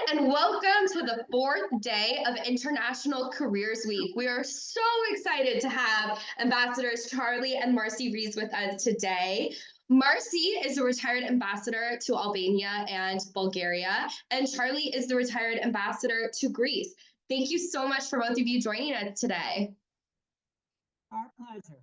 and welcome to the fourth day of International Careers Week. We are so excited to have Ambassadors Chalie and Marcie Ries with us today. Marcie is a retired ambassador to Albania and Bulgaria, and Chalie is the retired ambassador to Greece. Thank you so much for both of you joining us today. Our pleasure.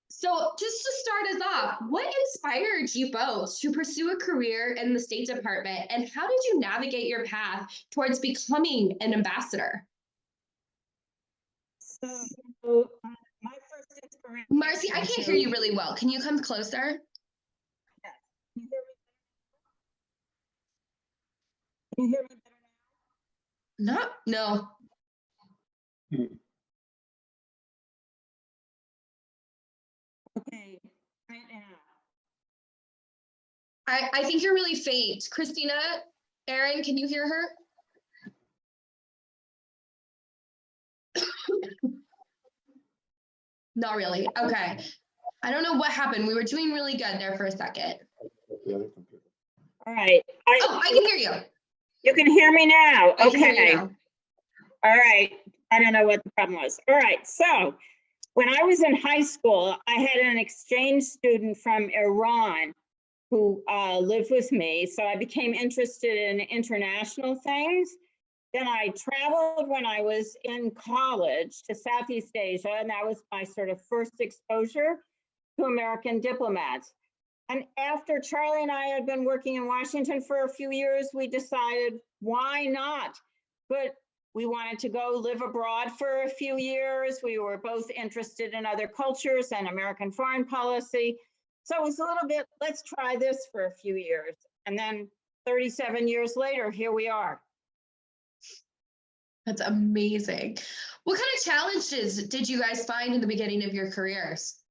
So just to start us off, what inspired you both to pursue a career in the State Department, and how did you navigate your path towards becoming an ambassador? So my first inspiration. Marcie, I can't hear you really well. Can you come closer? Yes. Can you hear me better now? No. Okay. Right now. I think you're really faint. Christina, Aaron, can you hear her? Not really. Okay. I don't know what happened. We were doing really good there for a second. All right. I can hear you. You can hear me now. I can hear you Okay. now. All right. I don't know what the problem was. All right. So when I was in high school, I had an exchange student from Iran who lived with me. So I became interested in international things. Then I traveled when I was in college to Southeast Asia, and that was my sort of first exposure to American diplomats. And after Chalie and I had been working in Washington for a few years, we decided, why not? But we wanted to go live abroad for a few years. We were both interested in other cultures and American foreign policy. So it was a little bit, let's try this for a few years. And then 37 years later, here we are. That's amazing. What kind of challenges did you guys find in the beginning of your careers?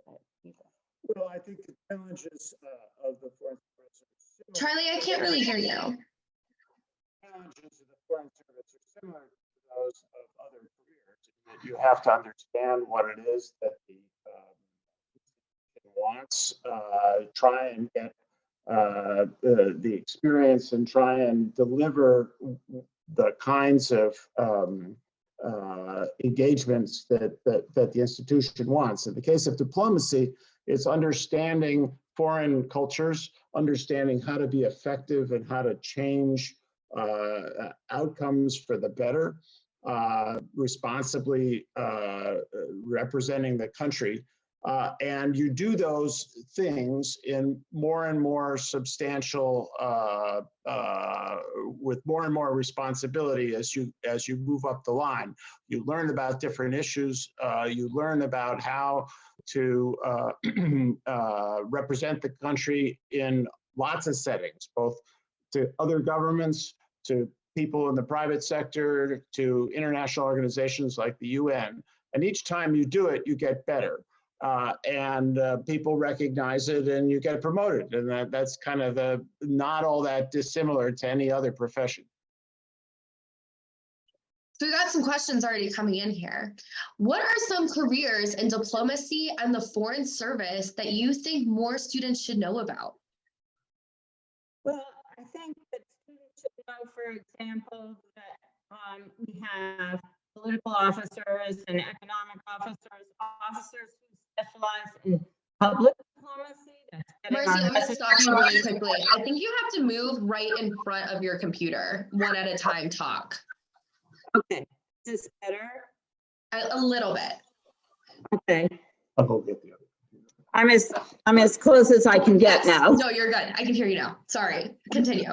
Well, I think the challenges of the foreign service are similar. Chalie, I can't really hear you. Challenges of the foreign service are similar to those of other careers. That you have to understand what it is that the wants, try and get the experience, and try and deliver the kinds of engagements that the institution wants. In the case of diplomacy, it's understanding foreign cultures, understanding how to be effective and how to change outcomes for the better, responsibly representing the country. And you do those things in more and more substantial, with more and more responsibility as you move up the line. You learn about different issues. You learn about how to represent the country in lots of settings, both to other governments, to people in the private sector, to international organizations like the UN. And each time you do it, you get better. And people recognize it, and you get promoted. And that's kind of not all that dissimilar to any other profession. So we got some questions already coming in here. What are some careers in diplomacy and the foreign service that you think more students should know about? Well, I think that students should know, for example, that we have political officers and economic officers who specialize in public diplomacy. Marcie, I'm going to stop you really quickly. I think you have to move right in front of your computer, one at a time, talk. Okay, is this better? A little bit. Okay. I'll go get the other. I'm as close as I can get now. No, you're good. I can hear you now. Sorry. Continue.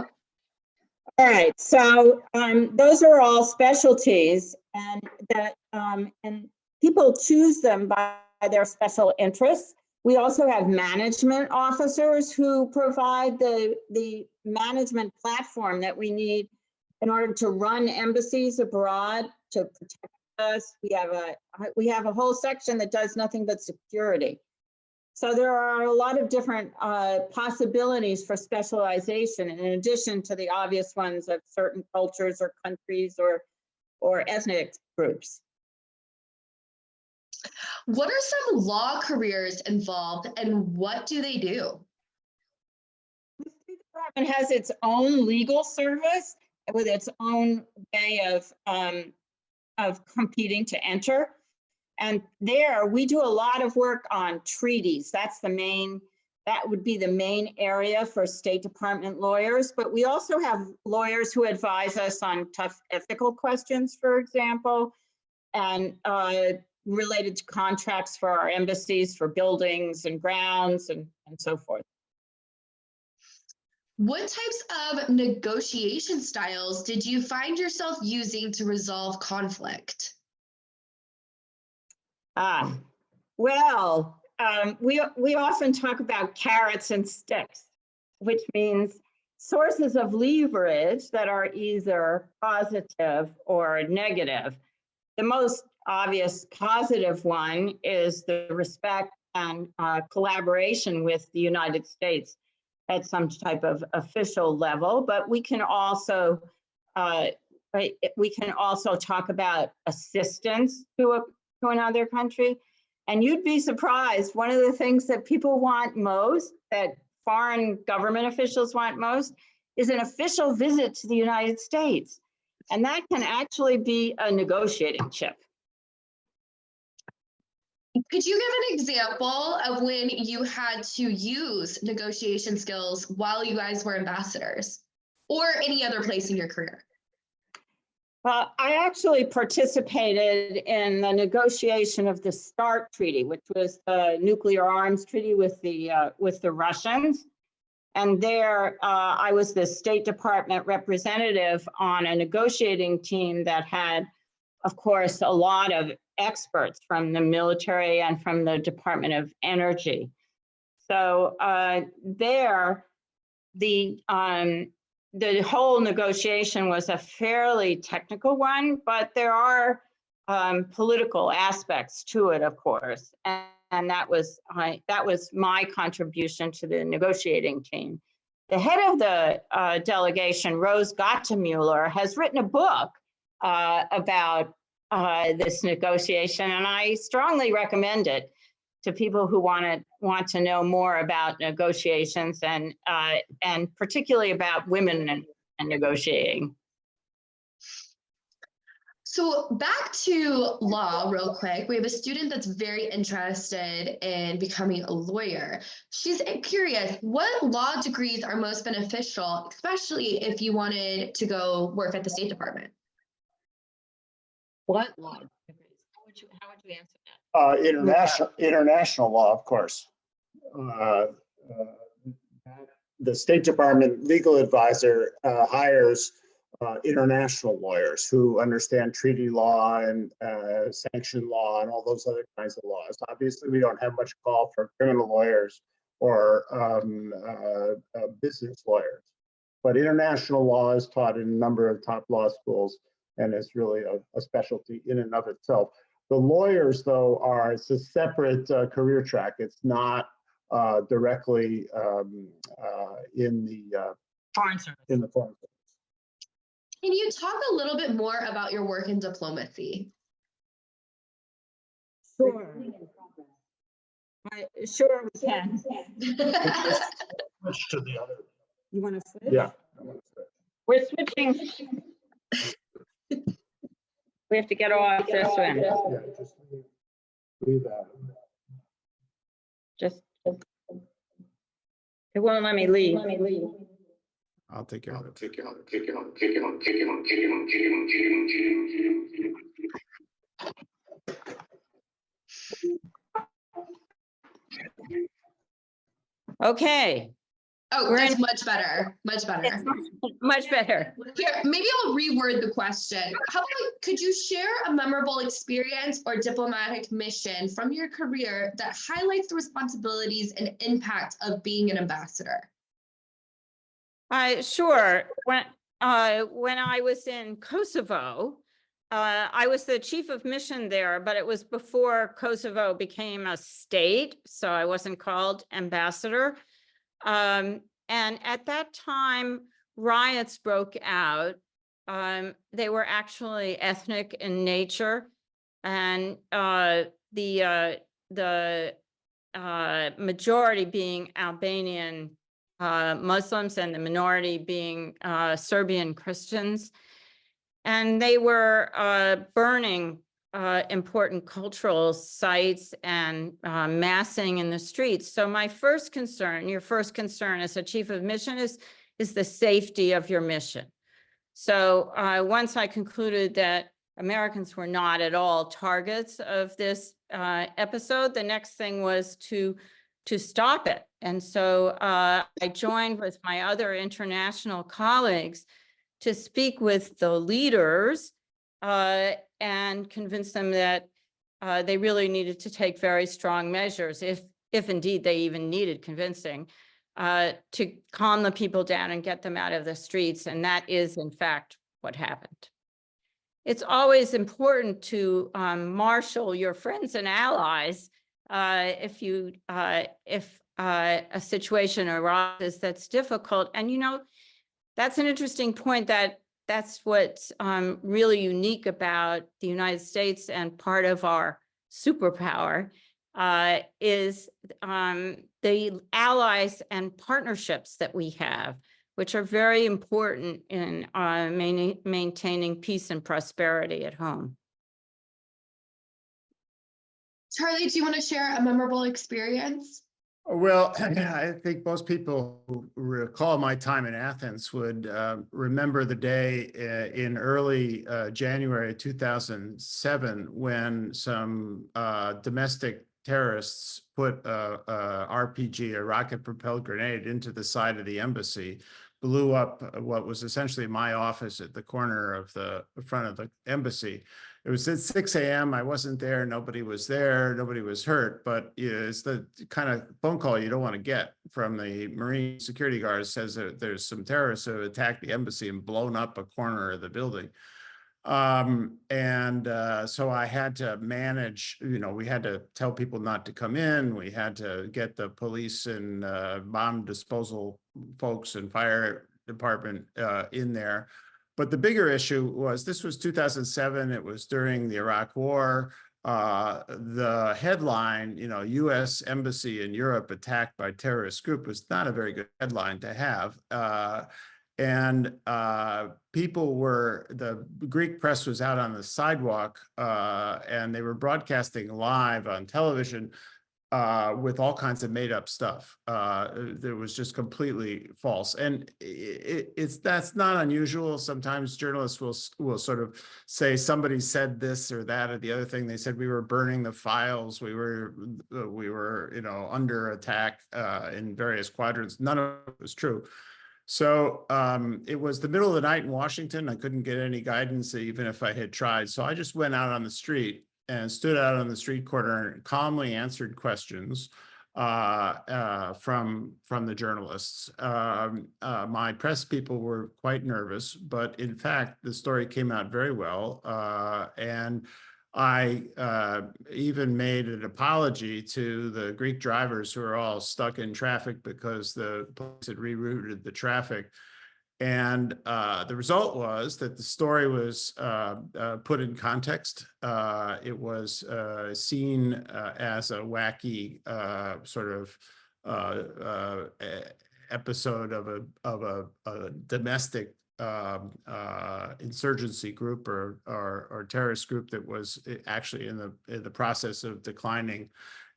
All right. So those are all specialties, and that and people choose them by their special interests. We also have management officers who provide the management platform that we need in order to run embassies abroad, to protect us. We have a whole section that does nothing but security. So there are a lot of different possibilities for specialization, in addition to the obvious ones of certain cultures or countries or ethnic groups. What are some law careers involved, and what do they do? The State Department has its own legal service with its own way of competing to enter. And there we do a lot of work on treaties. That would be the main area for State Department lawyers, but we also have lawyers who advise us on tough ethical questions, for example, and related to contracts for our embassies, for buildings and grounds and so forth. What types of negotiation styles did you find yourself using to resolve conflict? Well, we often talk about carrots and sticks, which means sources of leverage that are either positive or negative. The most obvious positive one is the respect and collaboration with the United States at some type of official level, but we can also talk about assistance to another country. And you'd be surprised, one of the things that people want most, that foreign government officials want most, is an official visit to the United States. And that can actually be a negotiating chip. Could you give an example of when you had to use negotiation skills while you guys were ambassadors or any other place in your career? Well, I actually participated in the negotiation of the START Treaty, which was the nuclear arms treaty with the Russians. And there, I was the State Department representative on a negotiating team that had, of course, a lot of experts from the military and from the Department of Energy. So there, the whole negotiation was a fairly technical one, but there are political aspects to it, of course. And that was my contribution to the negotiating team. The head of the delegation, Rose Gottemuller, has written a book about this negotiation, and I strongly recommend it to people who want to know more about negotiations and particularly about women and negotiating. So back to law real quick, we have a student that's very interested in becoming a lawyer. She's curious, what law degrees are most beneficial, especially if you wanted to go work at the State Department? What law degrees? How would you answer that? International law, of course. The State Department legal advisor hires international lawyers who understand treaty law and sanction law and all those other kinds of laws. Obviously, we don't have much call for criminal lawyers or business lawyers, but international law is taught in a number of top law schools, and it's really a specialty in and of itself. The lawyers, though, it's a separate career track. It's not directly in the Foreign service. in the foreign service. Can you talk a little bit more about your work in diplomacy? Sure. Sure, we can. Switch to the other. You want to switch? Yeah. We're switching. We have to get off this one. Yeah, just leave that. Just, it won't let me leave. I'll take care of it. Okay. Oh, We're that's in- much better. Much better. It's much better. Here, maybe I'll reword the question. How about, could you share a memorable experience or diplomatic mission from your career that highlights the responsibilities and impact of being an ambassador? Sure. When I was in Kosovo, I was the chief of mission there, but it was before Kosovo became a state, so I wasn't called ambassador. And at that time, riots broke out. They were actually ethnic in nature, and the majority being Albanian Muslims, and the minority being Serbian Christians. And they were burning important cultural sites and massing in the streets. So my first concern, your first concern as a chief of mission is the safety of your mission. So once I concluded that Americans were not at all targets of this episode, the next thing was to stop it. And so I joined with my other international colleagues to speak with the leaders and convince them that they really needed to take very strong measures, if indeed they even needed convincing, to calm the people down and get them out of the streets. And that is, in fact, what happened. It's always important to marshal your friends and allies if a situation arises that's difficult. And, you know, that's an interesting point, that's what's really unique about the United States, and part of our superpower is the allies and partnerships that we have, which are very important in maintaining peace and prosperity at home. Charlie, do you want to share a memorable experience? Well, I think most people who recall my time in Athens would remember the day in early January 2007 when some domestic terrorists put a RPG, a rocket-propelled grenade, into the side of the embassy, blew up what was essentially my office at the corner of the front of the embassy. It was at 6 a.m. I wasn't there. Nobody was there. Nobody was hurt. But it's the kind of phone call you don't want to get from the Marine security guards, says that there's some terrorists who attacked the embassy and blown up a corner of the building. So I had to manage, you know, we had to tell people not to come in. We had to get the police and bomb disposal folks and fire department in there. But the bigger issue was, this was 2007. It was during the Iraq War. The headline, you know, U.S. Embassy in Europe attacked by terrorist group, was not a very good headline to have. People were, the Greek press was out on the sidewalk and they were broadcasting live on television with all kinds of made up stuff. That was just completely false. And that's not unusual. Sometimes journalists will sort of say somebody said this or that or the other thing. They said we were burning the files. We were you know, under attack in various quadrants. None of it was true. So it was the middle of the night in Washington. I couldn't get any guidance even if I had tried. So I just went out on the street and stood out on the street corner and calmly answered questions from the journalists. My press people were quite nervous, but in fact, the story came out very well. And I even made an apology to the Greek drivers who are all stuck in traffic because the police had rerouted the traffic. And the result was that the story was put in context. It was seen as a wacky sort of episode of a domestic insurgency group or terrorist group that was actually in the process of declining,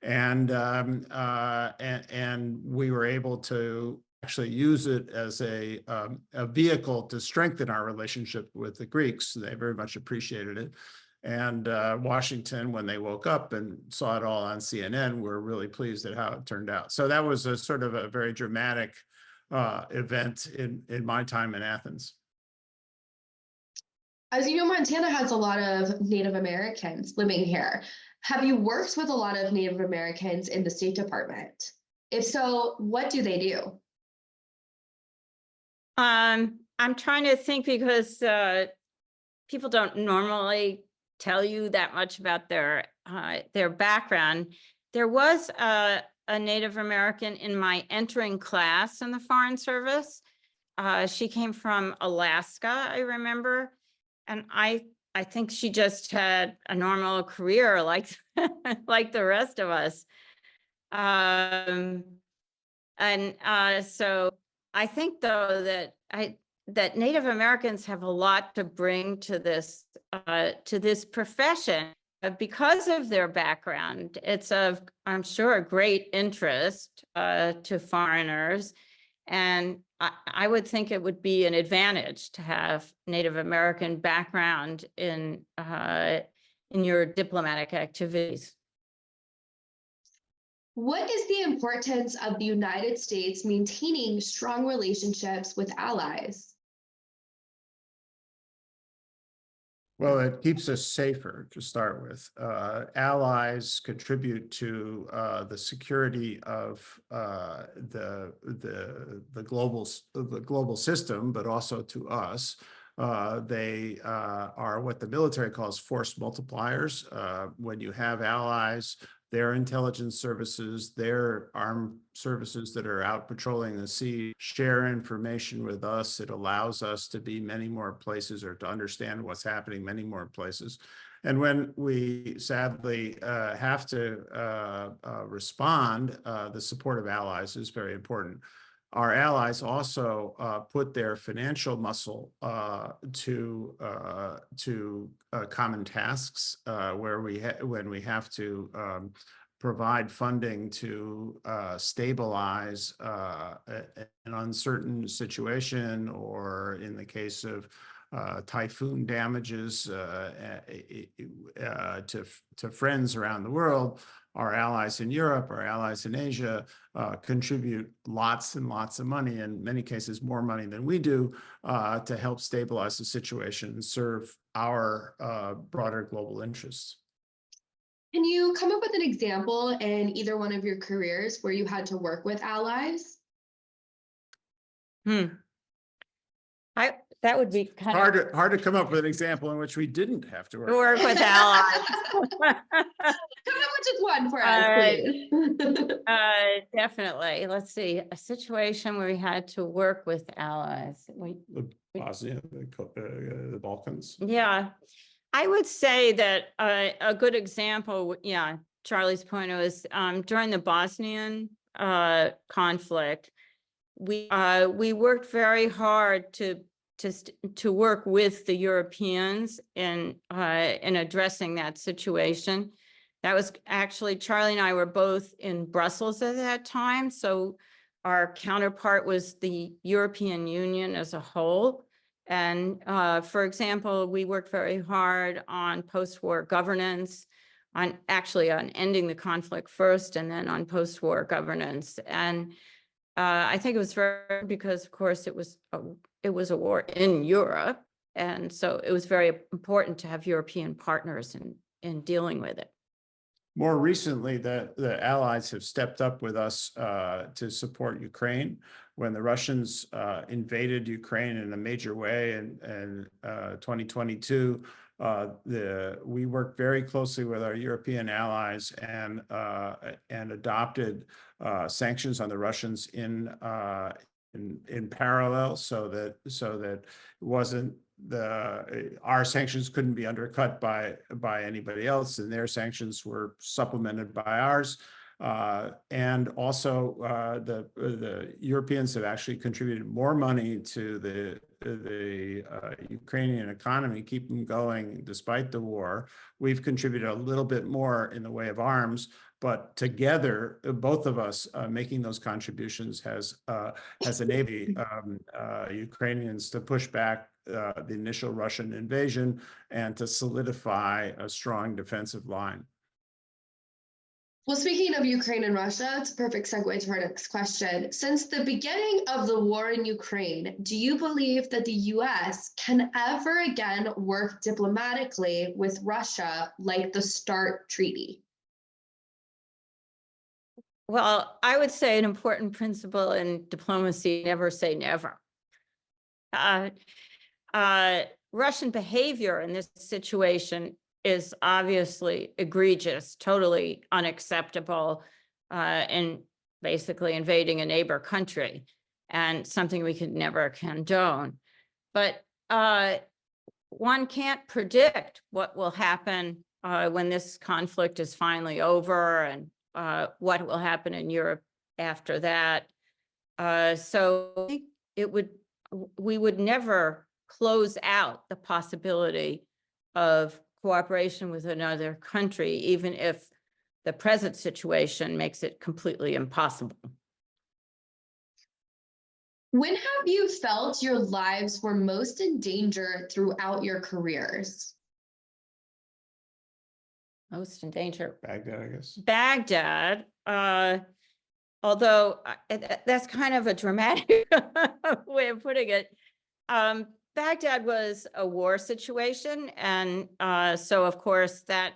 and we were able to actually use it as a vehicle to strengthen our relationship with the Greeks. They very much appreciated it. And Washington, when they woke up and saw it all on CNN, were really pleased at how it turned out. So that was a sort of a very dramatic event in my time in Athens. As you know, Montana has a lot of Native Americans living here. Have you worked with a lot of Native Americans in the State Department? If so, what do they do? I'm trying to think, because people don't normally tell you that much about their background. There was a Native American in my entering class in the Foreign Service. She came from Alaska, I remember, and I think she just had a normal career like like the rest of us. And so I think, though, that Native Americans have a lot to bring to this profession because of their background. It's of, I'm sure, a great interest to foreigners. And I would think it would be an advantage to have Native American background in your diplomatic activities. What is the importance of the United States maintaining strong relationships with allies? Well, it keeps us safer to start with. Allies contribute to the security of the global system, but also to us. They are what the military calls force multipliers. When you have allies, their intelligence services, their armed services that are out patrolling the sea share information with us. It allows us to be many more places, or to understand what's happening many more places. And when we sadly have to respond, the support of allies is very important. Our allies also put their financial muscle to common tasks where when we have to provide funding to stabilize an uncertain situation, or in the case of typhoon damages to friends around the world. Our allies in Europe, our allies in Asia contribute lots and lots of money, in many cases more money than we do, to help stabilize the situation and serve our broader global interests. Can you come up with an example in either one of your careers where you had to work with allies? That would be kind of Hard to come up with an example in which we didn't have to work with allies. Come up with just one for us, please. Definitely. Let's see, a situation where we had to work with allies. Bosnia, the Balkans. Yeah, I would say that a good example, Charlie's point was during the Bosnian conflict, we worked very hard to work with the Europeans in addressing that situation. That was actually, Charlie and I were both in Brussels at that time, so our counterpart was the European Union as a whole. And for example, we worked very hard on post-war governance, on ending the conflict first, and then on post-war governance. And I think it was very, because of course it was a war in Europe, and so it was very important to have European partners in dealing with it. More recently, the Allies have stepped up with us to support Ukraine. When the Russians invaded Ukraine in a major way in 2022, we worked very closely with our European allies and adopted sanctions on the Russians in parallel, so that it wasn't our sanctions couldn't be undercut by anybody else, and their sanctions were supplemented by ours. And also the Europeans have actually contributed more money to the Ukrainian economy, keep them going despite the war. We've contributed a little bit more in the way of arms, but together, both of us making those contributions has enabled Ukrainians to push back the initial Russian invasion and to solidify a strong defensive line. Well, speaking of Ukraine and Russia, it's a perfect segue to our next question. Since the beginning of the war in Ukraine, do you believe that the U.S. can ever again work diplomatically with Russia like the START treaty? Well, I would say an important principle in diplomacy, never say never. Russian behavior in this situation is obviously egregious, totally unacceptable, and basically invading a neighbor country, and something we could never condone. But one can't predict what will happen when this conflict is finally over, and what will happen in Europe after that. So I think we would never close out the possibility of cooperation with another country, even if the present situation makes it completely impossible. When have you felt your lives were most in danger throughout your careers? Most in danger. Baghdad, I guess. Baghdad, although that's kind of a dramatic way of putting it. Baghdad was a war situation, and so of course that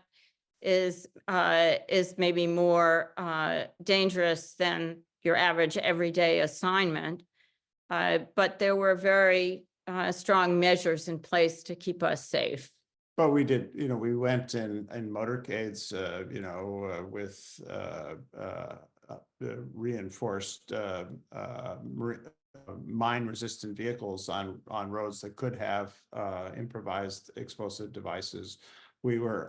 is maybe more dangerous than your average everyday assignment. But there were very strong measures in place to keep us safe. But we did, we went in motorcades, with reinforced mine-resistant vehicles on roads that could have improvised explosive devices. We were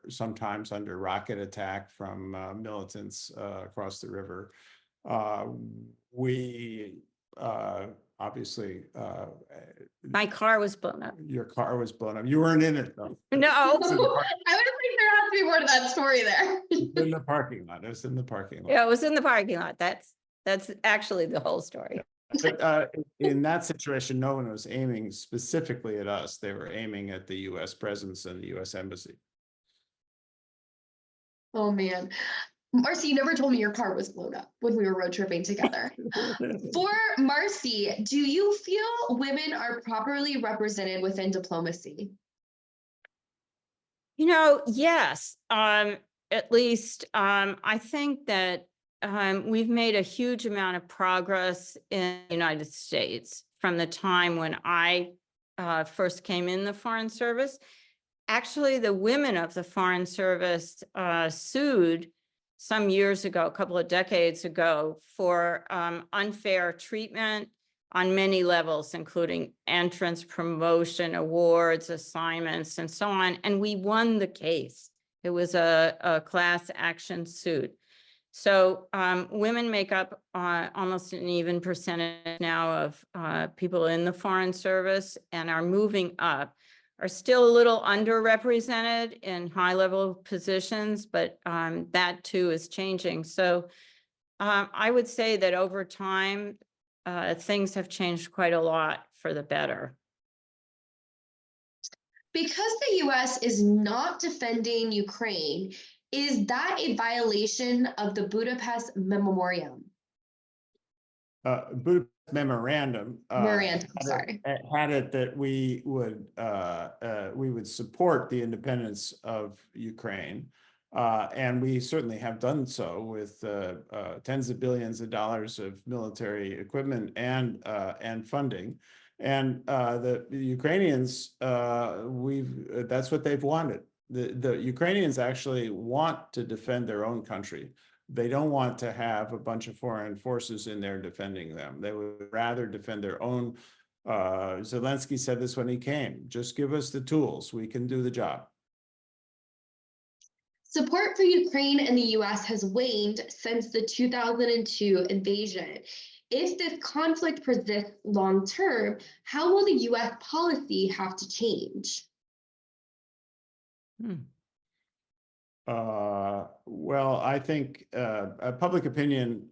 sometimes under rocket attack from militants across the river. We obviously, My car was blown up. your car was blown up. You weren't in it though. No. I would think there has to be more to that story there. It was in the parking lot. It was in the parking lot. Yeah, it was in the parking lot. That's actually the whole story. But in that situation, no one was aiming specifically at us. They were aiming at the U.S. presence and the U.S. embassy. Oh man. Marcie, you never told me your car was blown up when we were road tripping together. For Marcie, do you feel women are properly represented within diplomacy? Yes. At least I think that we've made a huge amount of progress in the United States from the time when I first came in the Foreign Service. Actually, the women of the Foreign Service sued some years ago, a couple of decades ago, for unfair treatment on many levels, including entrance, promotion, awards, assignments, and so on. And we won the case. It was a class action suit. So women make up almost an even percentage now of people in the Foreign Service, and are moving up. Are still a little underrepresented in high-level positions, but that too is changing. So I would say that over time, things have changed quite a lot for the better. Because the US is not defending Ukraine, is that a violation of the Budapest Memorandum? Budapest memorandum had it that we would support the independence of Ukraine, and we certainly have done so with tens of billions of dollars of military equipment and funding. And the Ukrainians, that's what they've wanted. The Ukrainians actually want to defend their own country. They don't want to have a bunch of foreign forces in there defending them. They would rather defend their own. Zelensky said this when he came, just give us the tools, we can do the job. Support for Ukraine and the US has waned since the 2002 invasion. If this conflict persists long term, how will the US policy have to change? Well, I think public opinion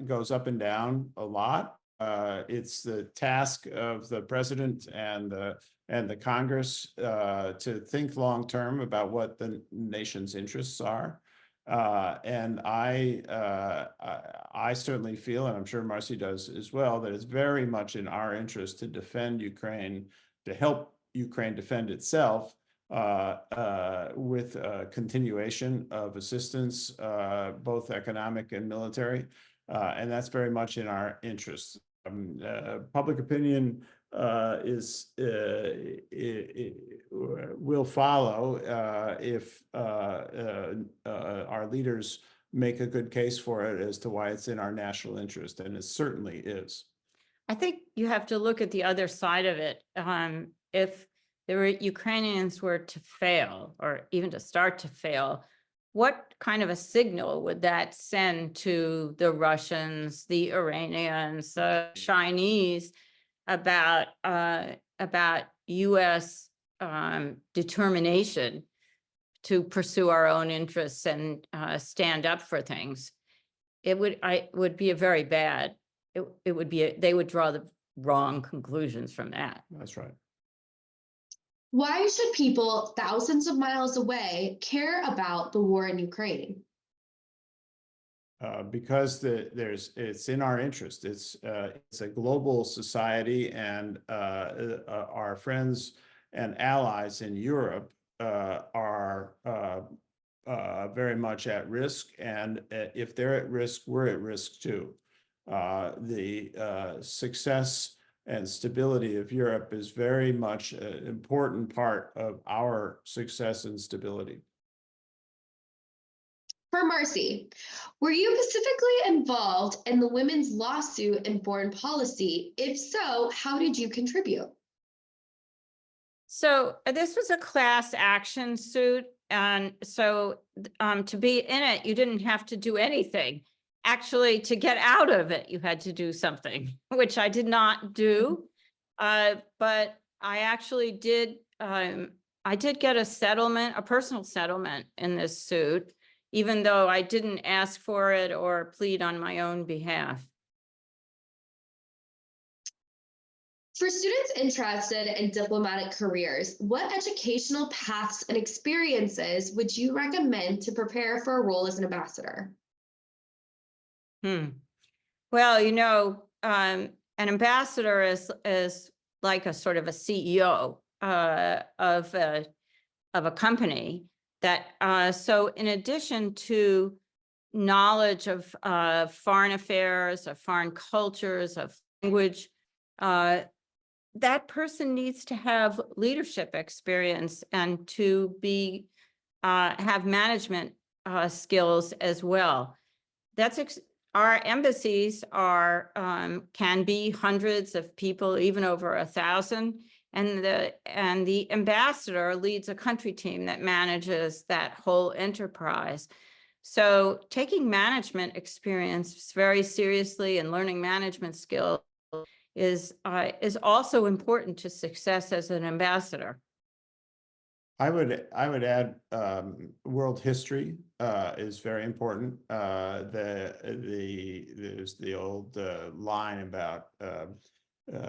goes up and down a lot. It's the task of the president and the Congress to think long term about what the nation's interests are. And I certainly feel, and I'm sure Marcie does as well, that it's very much in our interest to defend Ukraine, to help Ukraine defend itself. With continuation of assistance, both economic and military, and that's very much in our interest. Public opinion will follow if our leaders make a good case for it as to why it's in our national interest, and it certainly is. I think you have to look at the other side of it. If the Ukrainians were to fail, or even to start to fail, what kind of a signal would that send to the Russians, the Iranians, the Chinese about U.S. Determination to pursue our own interests and stand up for things? It would be a very bad. It would be they would draw the wrong conclusions from that. That's right. Why should people thousands of miles away care about the war in Ukraine? Because it's in our interest. It's a global society, and our friends and allies in Europe are very much at risk. And if they're at risk, we're at risk too. The success and stability of Europe is very much an important part of our success and stability. For Marcie, were you specifically involved in the women's lawsuit in foreign policy? If so, how did you contribute? So this was a class action suit. And so to be in it, you didn't have to do anything. Actually, to get out of it, you had to do something, which I did not do. But I actually did. I did get a settlement, a personal settlement in this suit, even though I didn't ask for it or plead on my own behalf. For students interested in diplomatic careers, what educational paths and experiences would you recommend to prepare for a role as an ambassador? Well, you know, an ambassador is like a sort of a CEO of a company that. So, in addition to knowledge of foreign affairs, of foreign cultures, of language, that person needs to have leadership experience and to be have management skills as well. Our embassies are can be hundreds of people, even over 1,000, and the ambassador leads a country team that manages that whole enterprise. So taking management experience very seriously and learning management skills is also important to success as an ambassador. I would add world history is very important. There's the old line about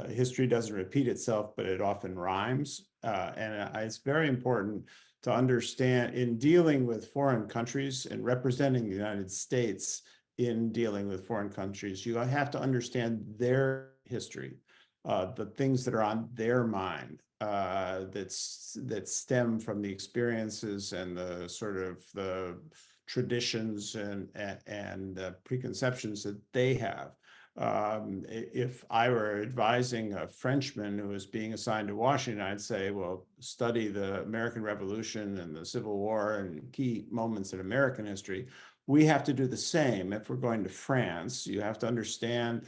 history doesn't repeat itself, but it often rhymes. And it's very important to understand in dealing with foreign countries and representing the United States in dealing with foreign countries, you have to understand their history, the things that are on their mind. That stem from the experiences and the sort of the traditions and preconceptions that they have. If I were advising a Frenchman who was being assigned to Washington, I'd say, well, study the American Revolution and the Civil War and key moments in American history. We have to do the same. If we're going to France, you have to understand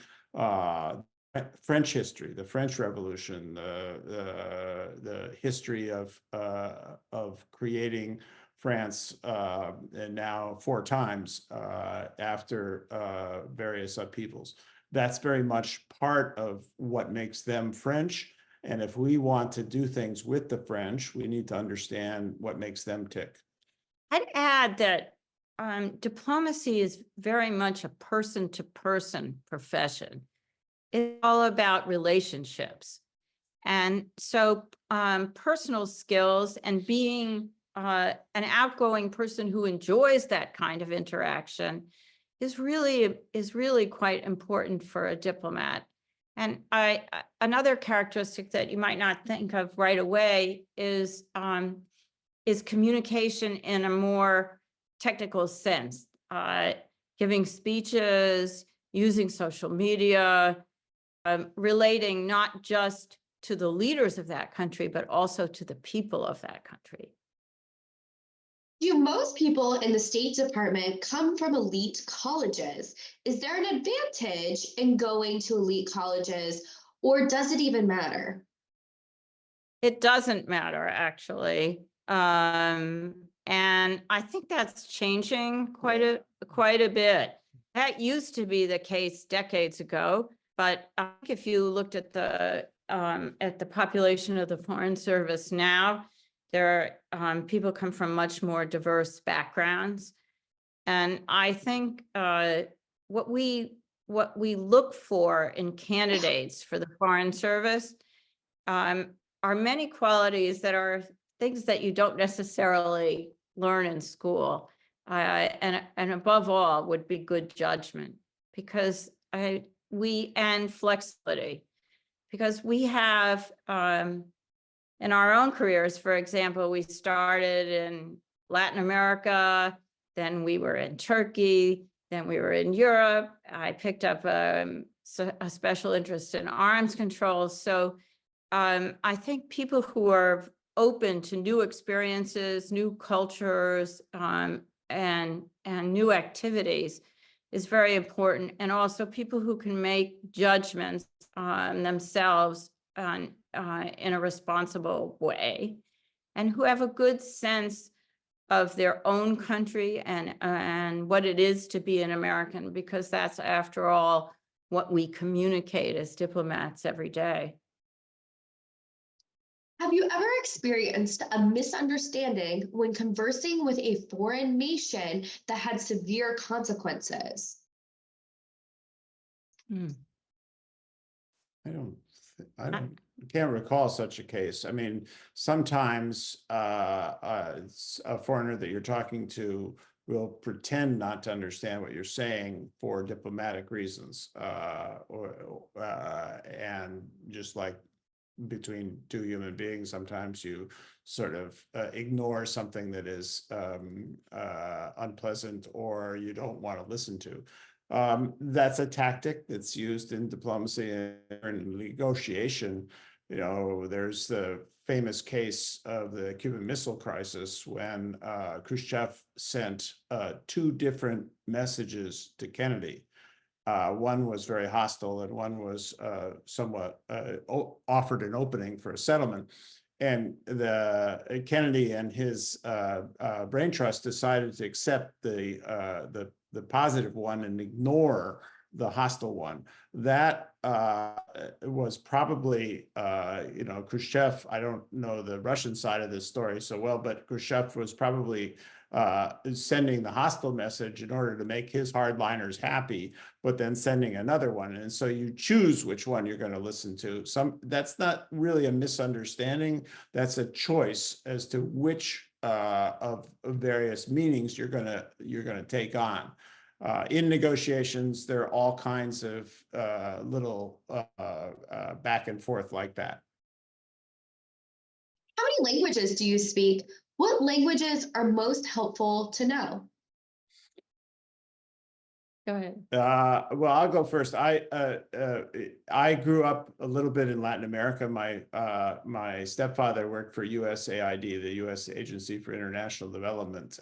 French history, the French Revolution, the history of creating France, and now 4 times after various upheavals. That's very much part of what makes them French. And if we want to do things with the French, we need to understand what makes them tick. I'd add that diplomacy is very much a person-to-person profession. It's all about relationships. And so personal skills and being an outgoing person who enjoys that kind of interaction is really quite important for a diplomat. And another characteristic that you might not think of right away is communication in a more technical sense, giving speeches, using social media, relating not just to the leaders of that country, but also to the people of that country. Do most people in the State Department come from elite colleges? Is there an advantage in going to elite colleges, or does it even matter? It doesn't matter, actually. And I think that's changing quite a bit. That used to be the case decades ago, but I think if you looked at the population of the Foreign Service now, people come from much more diverse backgrounds. And I think what we look for in candidates for the Foreign Service are many qualities that are things that you don't necessarily learn in school. And above all would be good judgment, because and flexibility, because we have in our own careers, for example, we started in Latin America, then we were in Turkey, then we were in Europe. I picked up a special interest in arms control. So I think people who are open to new experiences, new cultures, and new activities is very important. And also people who can make judgments themselves in a responsible way, and who have a good sense of their own country and what it is to be an American, because that's, after all, what we communicate as diplomats every day. Have you ever experienced a misunderstanding when conversing with a foreign nation that had severe consequences? I can't recall such a case. I mean, sometimes a foreigner that you're talking to will pretend not to understand what you're saying for diplomatic reasons, and just like between two human beings, sometimes you sort of ignore something that is unpleasant or you don't want to listen to. That's a tactic that's used in diplomacy and negotiation. You know, there's the famous case of the Cuban Missile Crisis when Khrushchev sent two different messages to Kennedy. One was very hostile and one was somewhat offered an opening for a settlement. And the Kennedy and his brain trust decided to accept the positive one and ignore the hostile one. That was probably, Khrushchev, I don't know the Russian side of this story so well, but Khrushchev was probably sending the hostile message in order to make his hardliners happy, but then sending another one. And so you choose which one you're going to listen to. That's not really a misunderstanding. That's a choice as to which of various meanings you're going to take on. In negotiations, there are all kinds of little back and forth like that. How many languages do you speak? What languages are most helpful to know? Go ahead. Well, I'll go first. I grew up a little bit in Latin America. My stepfather worked for USAID, the U.S. Agency for International Development,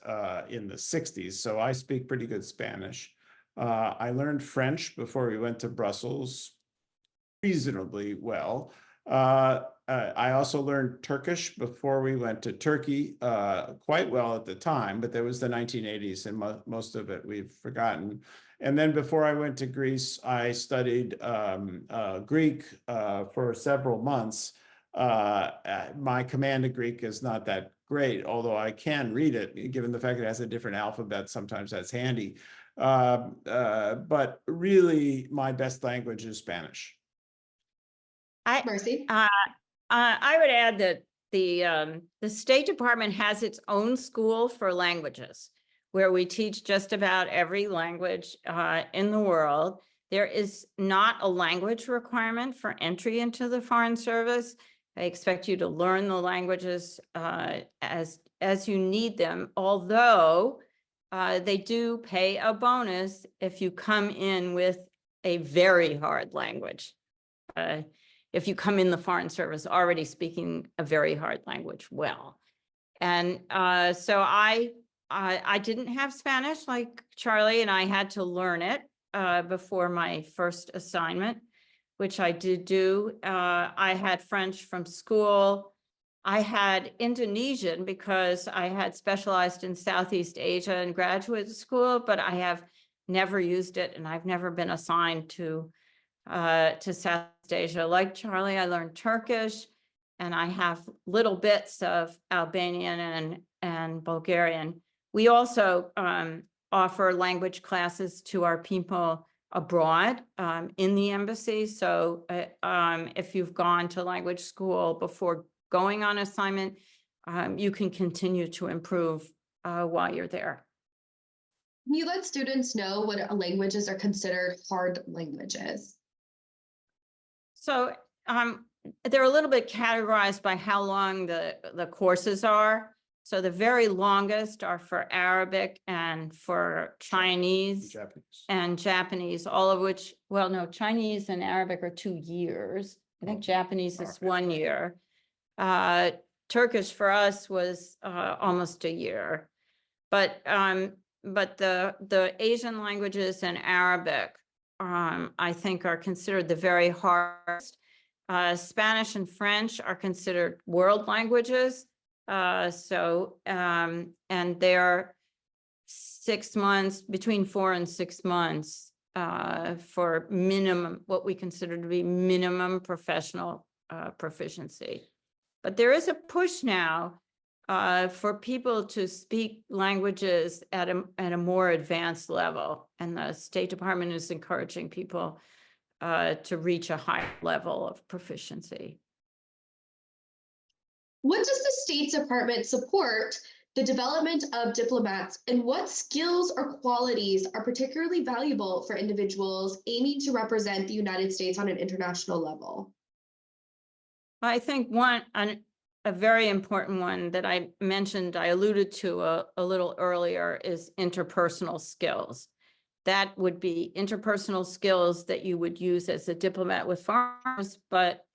in the 60s. So I speak pretty good Spanish. I learned French before we went to Brussels reasonably well. I also learned Turkish before we went to Turkey, quite well at the time, but there was the 1980s and most of it we've forgotten. And then before I went to Greece, I studied Greek for several months. My command of Greek is not that great, although I can read it, given the fact it has a different alphabet. Sometimes that's handy. But really, my best language is Spanish. Marcie? I would add that the State Department has its own school for languages, where we teach just about every language in the world. There is not a language requirement for entry into the Foreign Service. I expect you to learn the languages as you need them, although they do pay a bonus if you come in with a very hard language. If you come in the Foreign Service already speaking a very hard language well. And so I didn't have Spanish like Charlie, and I had to learn it before my first assignment, which I did do. I had French from school. I had Indonesian because I had specialized in Southeast Asia in graduate school, but I have never used it, and I've never been assigned to Southeast Asia. Like Charlie, I learned Turkish, and I have little bits of Albanian and Bulgarian. We also offer language classes to our people abroad in the embassy. So if you've gone to language school before going on assignment, you can continue to improve while you're there. Can you let students know what languages are considered hard languages? So they're a little bit categorized by how long the courses are. So the very longest are for Arabic and for Chinese Japanese. and Japanese, all of which, well, no, Chinese and Arabic are 2 years. I think Japanese is 1 year. Turkish for us was almost a year. But the Asian languages and Arabic, I think, are considered the very hardest. Spanish and French are considered world languages. And they're 6 months, between 4 and 6 months for minimum, what we consider to be minimum professional proficiency. But there is a push now for people to speak languages at a more advanced level. And the State Department is encouraging people to reach a higher level of proficiency. What does the State Department support the development of diplomats, and what skills or qualities are particularly valuable for individuals aiming to represent the United States on an international level? I think a very important one that I mentioned, I alluded to a little earlier, is interpersonal skills. That would be interpersonal skills that you would use as a diplomat with foreigners, but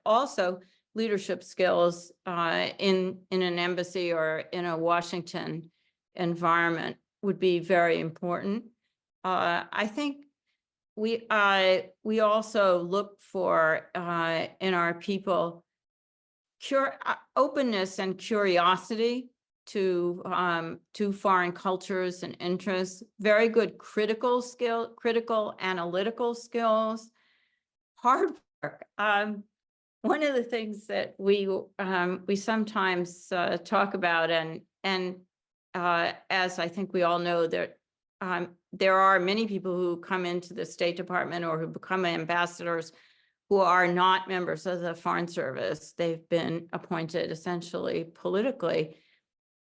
also leadership skills in an embassy or in a Washington environment would be very important. I think we also look for in our people openness and curiosity to foreign cultures and interests, very good critical analytical skills, hard work. One of the things that we sometimes talk about, and as I think we all know, that there are many people who come into the State Department or who become ambassadors who are not members of the Foreign Service. They've been appointed essentially politically.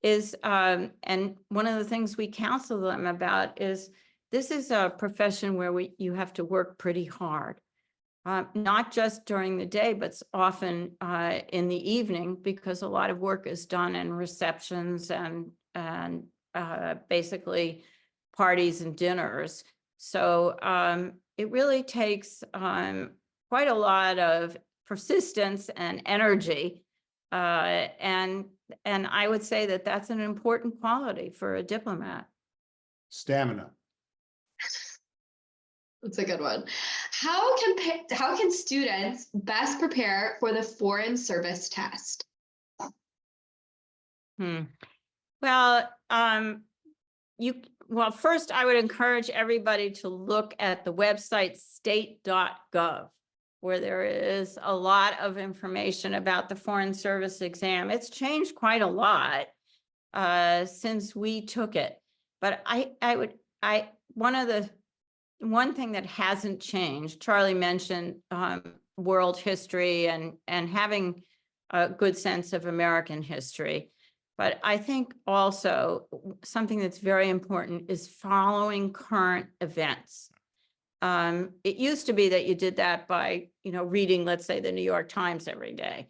And one of the things we counsel them about is this is a profession where you have to work pretty hard. Not just during the day, but often in the evening, because a lot of work is done in receptions and basically parties and dinners. So it really takes quite a lot of persistence and energy. And I would say that that's an important quality for a diplomat. Stamina. That's a good one. How can students best prepare for the Foreign Service test? Well, first I would encourage everybody to look at the website state.gov, where there is a lot of information about the Foreign Service exam. It's changed quite a lot since we took it. But one thing that hasn't changed, Charlie mentioned world history and having a good sense of American history. But I think also something that's very important is following current events. It used to be that you did that by, reading, let's say, the New York Times every day.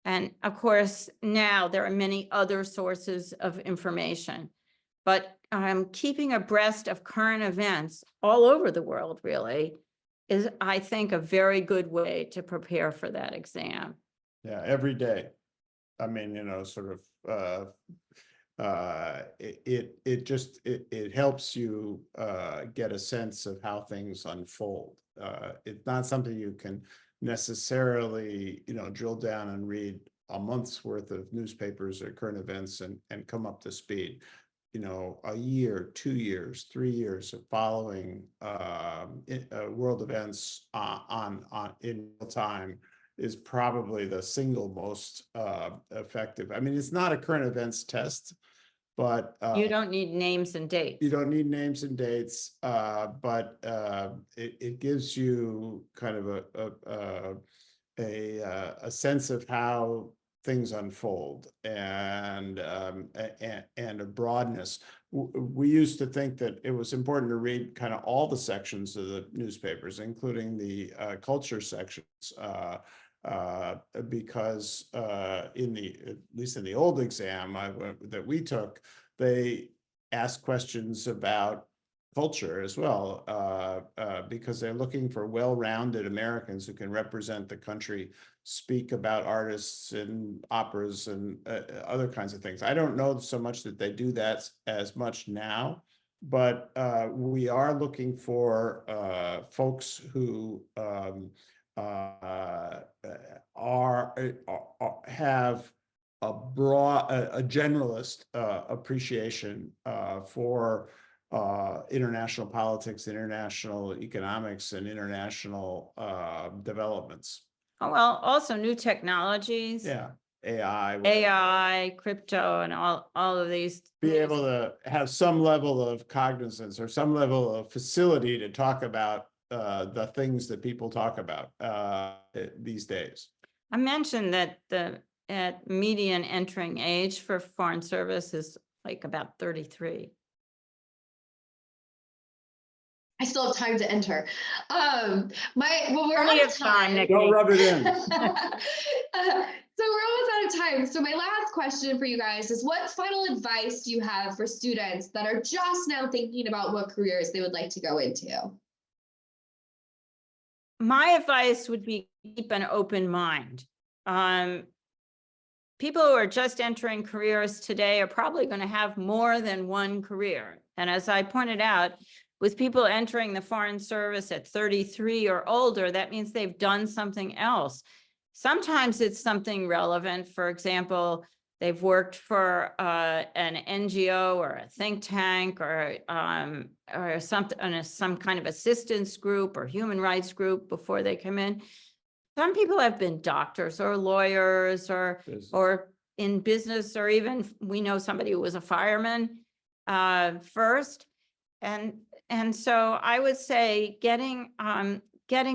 And of course, now there are many other sources of information. But keeping abreast of current events all over the world really is, I think, a very good way to prepare for that exam. Yeah, every day. I mean, sort of, it helps you get a sense of how things unfold. It's not something you can necessarily, drill down and read a month's worth of newspapers or current events and come up to speed. You know, a year, 2 years, 3 years of following world events on in real time is probably the single most effective. I mean, it's not a current events test, but You don't need names and dates. you don't need names and dates, but it gives you kind of a sense of how things unfold and a broadness. We used to think that it was important to read kind of all the sections of the newspapers, including the culture sections, because at least in the old exam that we took, they asked questions about culture as well, because they're looking for well-rounded Americans who can represent the country, speak about artists and operas and other kinds of things. I don't know so much that they do that as much now, but we are looking for folks who have a generalist appreciation for international politics, international economics, and international developments. Oh, well, also new technologies. Yeah, AI. AI, crypto, and all of these. Be able to have some level of cognizance or some level of facility to talk about the things that people talk about these days. I mentioned that the median entering age for foreign service is like about 33. I still have time to enter. We're Plenty out of of time, time. Nikki. Don't rub it in. So we're almost out of time. So my last question for you guys is, what final advice do you have for students that are just now thinking about what careers they would like to go into? My advice would be keep an open mind. People who are just entering careers today are probably going to have more than one career. And as I pointed out, with people entering the foreign service at 33 or older, that means they've done something else. Sometimes it's something relevant. For example, they've worked for an NGO or a think tank or some kind of assistance group or human rights group before they come in. Some people have been doctors or lawyers or in business, or even we know somebody who was a fireman first. And so I would say getting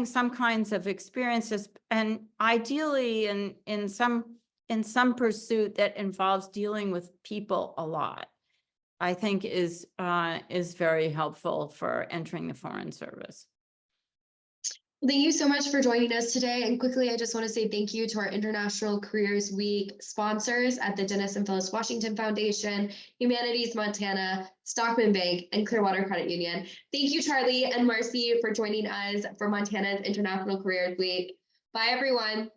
some kinds of experiences, and ideally in some pursuit that involves dealing with people a lot, I think is very helpful for entering the foreign service. Thank you so much for joining us today. And quickly, I just want to say thank you to our International Careers Week sponsors at the Dennis and Phyllis Washington Foundation, Humanities Montana, Stockman Bank, and Clearwater Credit Union. Thank you, Chalie and Marcie, for joining us for Montana's International Careers Week. Bye, everyone.